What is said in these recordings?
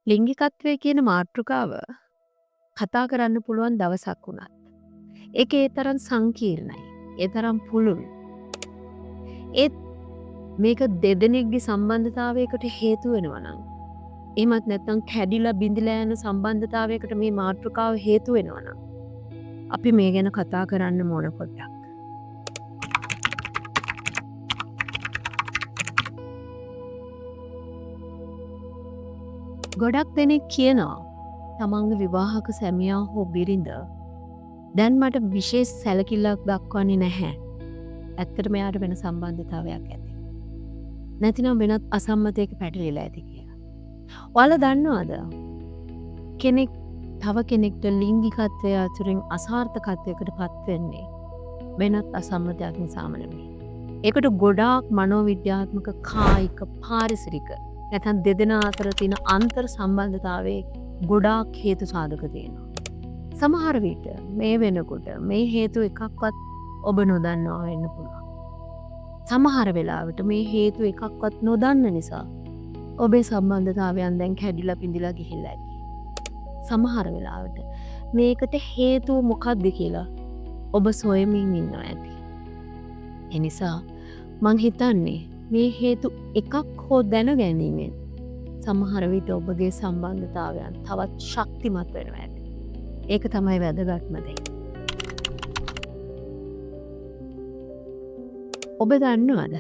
ලිංගිකත්වය කියන මාතෘකාව කතා කරන්න පුළුවන් දවසක් වුණත්. ඒක ඒ තරම් සංකීර්ණයි. ඒ තරම් පුළුල්. ඒත් මේක දෙදෙනෙක්ගේ සම්බන්ධතාවයකට හේතු වෙනවා නම්. එහෙමත් නැත්නම් කැඩිලා බිඳිලා යන සම්බන්ධතාවයකට මේ මාතෘකාව හේතු වෙනවා නම්. අපි මේ ගැන කතා කරන්න ඕන පොඩ්ඩක්. ගොඩක් දෙනෙක් කියනවා තමන්ගේ විවාහක සැමියා හෝ බිරිඳ දැන් මට විශේෂ සැලකිල්ලක් දක්වන්නේ නැහැ. ඇත්තටම එයාට වෙන සම්බන්ධතාවයක් ඇති. නැතිනම් වෙනත් අසම්මතයක පැටලිලා ඇති කියලා. ඔයාලා දන්නවද? කෙනෙක් තව කෙනෙක්ට ලිංගිකත්වය අතුරින් අසාර්ථකත්වයකට පත් වෙන්නේ වෙනත් අසම්මතයක් නිසාම නෙමෙයි. ඒකට ගොඩාක් මනෝවිද්‍යාත්මක කායික පාරිසරික නැත්නම් දෙදෙනා අතර තියෙන අන්තර් සම්බන්ධතාවයේ ගොඩාක් හේතු සාධක තියෙනවා. සමහර විට මේ වෙනකොට මේ හේතු එකක්වත් ඔබ නොදන්නවා වෙන්න පුළුවන්. සමහර වෙලාවට මේ හේතු එකක්වත් නොදන්න නිසා ඔබේ සම්බන්ධතාවයන් දැන් කැඩිලා පිඳිලා ගිහිල්ලා ඇති. සමහර වෙලාවට මේකට හේතුව මොකක්ද කියලා ඔබ සොයමින් ඉන්නවා ඇති. ඒ නිසා මං හිතන්නේ මේ හේතු එකක් හෝ දැනගැනීමෙන් සමහර විට ඔබගේ සම්බන්ධතාවයන් තවත් ශක්තිමත් වෙනවා ඇති. ඒක තමයි වැදගත්ම දේ. ඔබ දන්නවද?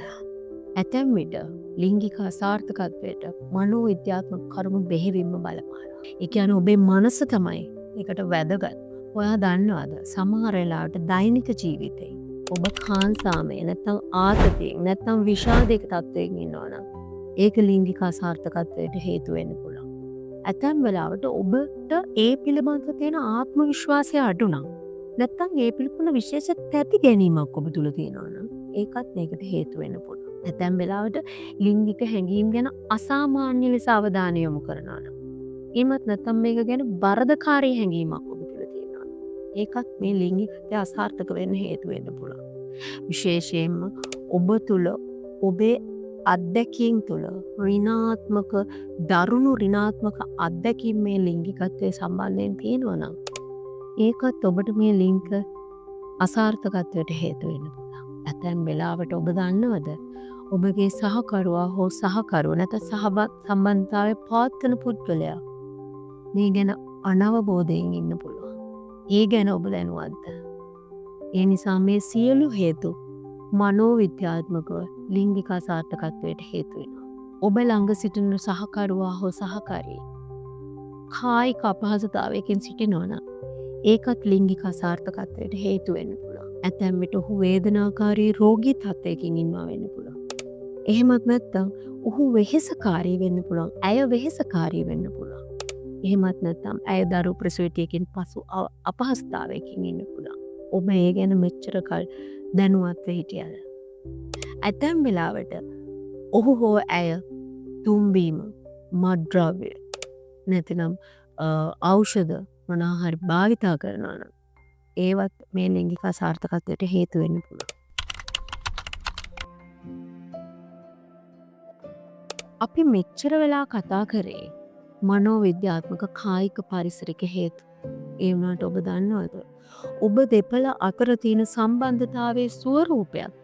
ඇතැම් විට ලිංගික අසාර්ථකත්වයට මනෝවිද්‍යාත්මක කරුණු බෙහෙවින්ම බලපානවා. ඒ කියන්නේ ඔබේ මනස තමයි ඒකට වැදගත්. ඔයා දන්නවද? සමහර වෙලාවට දෛනික ජීවිතේ ඔබ කාන්සාමේ නැත්නම් ආතතියෙන් නැත්නම් විෂාදයක තත්ත්වයකින් ඉන්නවනම් ඒක ලිංගික අසාර්ථකත්වයට හේතු වෙන්න පුළුවන්. ඇතැම් වෙලාවට ඔබට ඒ පිළිබඳව තියෙන ආත්ම විශ්වාසය අඩු නම් නැත්නම් ඒ පිළිබඳ විශේෂ තැති ගැනීමක් ඔබ තුල තියෙනවා නම් ඒකත් මේකට හේතු වෙන්න පුළුවන්. ඇතැම් වෙලාවට ලිංගික හැඟීම් ගැන අසාමාන්‍ය ලෙස අවධානය යොමු කරනවා නම් එහෙමත් නැත්නම් මේක ගැන වරදකාරී හැඟීමක් ඔබ තුල තියෙනවා. ඒකත් මේ ලිංගිකත්වය අසාර්ථක වෙන්න හේතු වෙන්න පුළුවන්. විශේෂයෙන්ම ඔබ තුල ඔබේ අත්දැකීම් තුළ ඍණාත්මක දරුණු ඍණාත්මක අත්දැකීම් මේ ලිංගිකත්වයේ සම්බන්ධයෙන් තියෙනවා නම් ඒකත් ඔබට මේ ලිංග අසාර්ථකත්වයට හේතු වෙන්න පුළුවන්. ඇතැම් වෙලාවට ඔබ දන්නවද? ඔබගේ සහකරුවා හෝ සහකරුවා නැත්නම් සම්බන්ධතාවයේ පවත්වන පුද්ගලයා මේ ගැන අනවබෝධයෙන් ඉන්න පුළුවන්. ඒ ගැන ඔබ දැනුවත්ද? ඒ නිසා මේ සියලු හේතු මනෝවිද්‍යාත්මකව ලිංගික අසාර්ථකත්වයට හේතු වෙනවා. ඔබ ළඟ සිටින සහකරුවා හෝ සහකාරිය කායික අපහසුතාවයකින් සිටිනවා නම් ඒකත් ලිංගික අසාර්ථකත්වයට හේතු වෙන්න පුළුවන්. ඇතැම් විට ඔහු වේදනාකාරී රෝගී තත්ත්වයකින් ඉන්නවා වෙන්න පුළුවන්. එහෙමත් නැත්නම් ඔහු වෙහෙසකාරී වෙන්න පුළුවන්. ඇය වෙහෙසකාරී වෙන්න පුළුවන්. එහෙමත් නැත්නම් ඇය දරු ප්‍රසූතියකින් පසු අපහසුතාවයකින් ඉන්න පුළුවන්. ඔබ ඒ ගැන මෙච්චර කල් දැනුවත්ව හිටියද? ඇතැම් වෙලාවට ඔහු හෝ ඇය තුම්බීම මත්ද්‍රව්‍ය නැතිනම් ඖෂධ මොනවා හරි භාවිතා කරනවා නම් ඒවත් මේ ලිංගික අසාර්ථකත්වයට හේතු වෙන්න පුළුවන්. අපි මෙච්චර වෙලා කතා කරේ මනෝවිද්‍යාත්මක කායික පාරිසරික හේතු. ඒ වුණාට ඔබ දන්නවද? ඔබ දෙපළ අතර තියෙන සම්බන්ධතාවයේ ස්වරූපයත්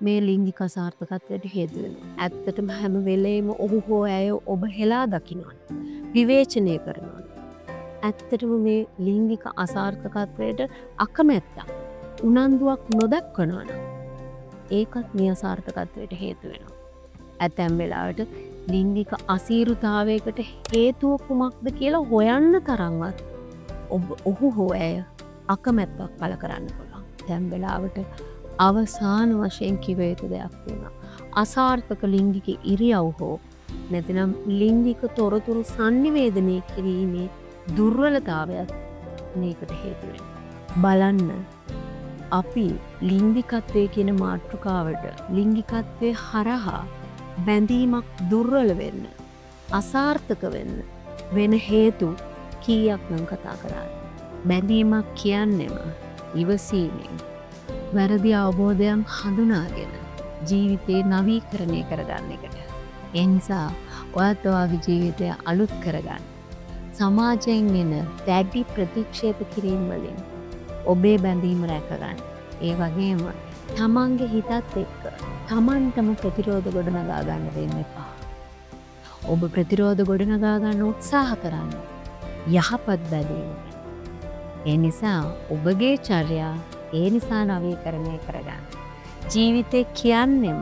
මේ ලිංගික අසාර්ථකත්වයට හේතු වෙනවා. ඇත්තටම හැම වෙලේම ඔහු හෝ ඇය ඔබ හෙලා දකිනවා. විවේචනය කරනවා. ඇත්තටම මේ ලිංගික අසාර්ථකත්වයට අකමැත්තක් උනන්දුවක් නොදක්වනවා නම් ඒකත් මේ අසාර්ථකත්වයට හේතු වෙනවා. ඇතැම් වෙලාවට ලිංගික අසීරුතාවයකට හේතුව කුමක්ද කියලා හොයන්න තරම්වත් ඔහු හෝ ඇය අකමැත්තක් පළ කරන්න පුළුවන්. දැන් වෙලාවට අවසාන වශයෙන් කිව යුතු දෙයක් තියෙනවා. අසාර්ථක ලිංගික ඉරියව් හෝ නැතිනම් ලිංගික තොරතුරු sannivedanaya කිරීමේ දුර්වලතාවයත් මේකට හේතු වෙනවා. බලන්න අපි ලිංගිකත්වයේ කියන මාතෘකාවට ලිංගිකත්වයේ හරහා බැඳීමක් දුර්වල වෙන්න අසාර්ථක වෙන්න වෙන හේතු කීයක් නම් කතා කරාද? බැඳීමක් කියන්නේම ඉවසීමෙන් වැරදි අවබෝධයන් හඳුනාගෙන ජීවිතේ නවීකරණය කරගන්න එකට. ඒ නිසා ඔයත් ඔයාගේ ජීවිතය අලුත් කරගන්න. සමාජයෙන් එන දැඩි ප්‍රතික්ෂේප කිරීම වලින් ඔබේ බැඳීම රැකගන්න. ඒ වගේම තමන්ගේ හිතත් එක්ක තමන්ටම ප්‍රතිරෝධ ගොඩනගා ගන්න දෙන්න එපා. ඔබ ප්‍රතිරෝධ ගොඩනගා ගන්න උත්සාහ කරන්න. යහපත් බැඳීම. ඒ නිසා ඔබගේ චර්යා ඒ නිසා නවීකරණය කරගන්න. ජීවිතේ කියන්නෙම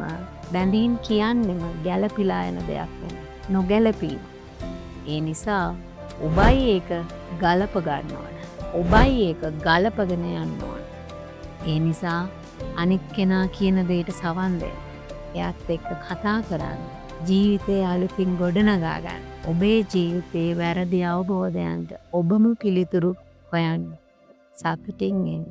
බැඳීම් කියන්නෙම ගැළපිලා යන දෙයක් නෙමෙයි. නොගැළපීම. ඒ නිසා ඔබයි ඒක ගලප ගන්න ඕන. ඔබයි ඒක ගලපගෙන යන්න ඕන. ඒ නිසා අනිත් කෙනා කියන දෙයට සවන් දෙන්න. එයාත් එක්ක කතා කරන්න. ජීවිතය අලුතින් ගොඩනගා ගන්න. ඔබේ ජීවිතේ වැරදි අවබෝධයන්ට ඔබම පිළිතුරු හොයන්න. සතුටින් ඉන්න.